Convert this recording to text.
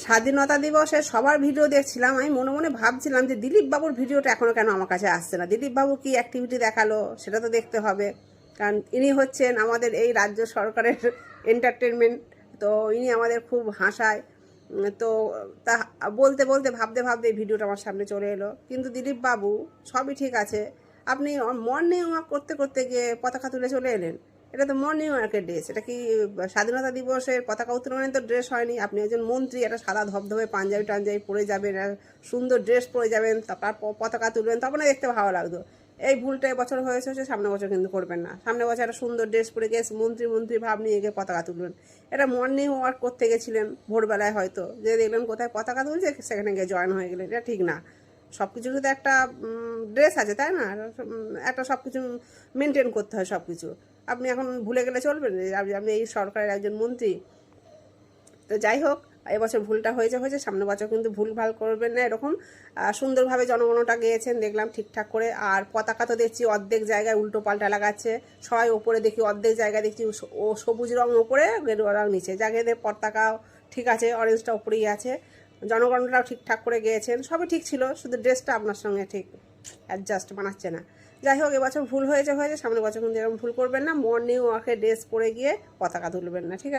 স্বাধীনতা দিবসে সবার ভিডিও দেখছিলাম, আমি মনে মনে ভাবছিলাম যে দিলীপ বাবুর ভিডিওটা এখনো কেন আমার কাছে আসছে না। দিলীপ বাবু কি অ্যাক্টিভিটি দেখালো সেটা তো দেখতে হবে, কারণ ইনি হচ্ছেন আমাদের এই রাজ্য সরকারের এন্টারটেনমেন্ট। তো ইনি আমাদের খুব হাসায়। তো তা বলতে বলতে ভাবতে ভাবতে এই ভিডিওটা আমার সামনে চলে এলো। কিন্তু দিলীপ বাবু সবই ঠিক আছে, আপনি মর্নিং ওয়াক করতে করতে গিয়ে পতাকা তুলে চলে এলেন। এটা তো মর্নিং ওয়াকের ড্রেস, এটা কি স্বাধীনতা দিবসের পতাকা উত্তোলনের তো ড্রেস হয়নি। আপনি একজন মন্ত্রী, একটা সাদা ধবধবে পাঞ্জাবি টাঞ্জাবি পরে যাবেন, সুন্দর ড্রেস পরে যাবেন, তারপর পতাকা তুলবেন, তখন দেখতে ভালো লাগতো। এই ভুলটা এবছর হয়েছে, সামনে বছর কিন্তু করবেন না। সামনে বছর একটা সুন্দর ড্রেস পরে গিয়ে মন্ত্রী মন্ত্রী ভাব নিয়ে গিয়ে পতাকা তুলবেন। এটা মর্নিং ওয়াক করতে গেছিলেন ভোরবেলায়, হয়তো যে দেখলেন কোথায় পতাকা তুলছে সেখানে গিয়ে জয়েন হয়ে গেলেন, এটা ঠিক না। সব কিছুর তো একটা ড্রেস আছে, তাই না? একটা সব কিছু মেনটেন করতে হয় সব কিছু। আপনি এখন ভুলে গেলে চলবেন যে আপনি এই সরকারের একজন মন্ত্রী? তো যাই হোক, এবছর ভুলটা হয়েছে হয়েছে, সামনে বছর কিন্তু ভুল ভাল করবেন না। এরকম সুন্দরভাবে জনগণটা গেয়েছেন দেখলাম ঠিকঠাক করে। আর পতাকা তো দেখছি অর্ধেক জায়গায় উল্টো পাল্টা লাগাচ্ছে, সবাই ওপরে দেখি অর্ধেক জায়গায় দেখছি ও সবুজ রং ওপরে, গেরুয়া রং নিচে। জায়গায় পতাকাও ঠিক আছে, অরেঞ্জটা ওপরেই আছে। জনগণটাও ঠিকঠাক করে গিয়েছেন, সবই ঠিক ছিল, শুধু ড্রেসটা আপনার সঙ্গে ঠিক অ্যাডজাস্ট মানাচ্ছে না। যাই হোক, এবছর ভুল হয়েছে হয়েছে, সামনে বছর কিন্তু এরকম ভুল করবেন না। মর্নিং ওয়াকে ড্রেস পরে গিয়ে পতাকা তুলবেন না, ঠিক আছে?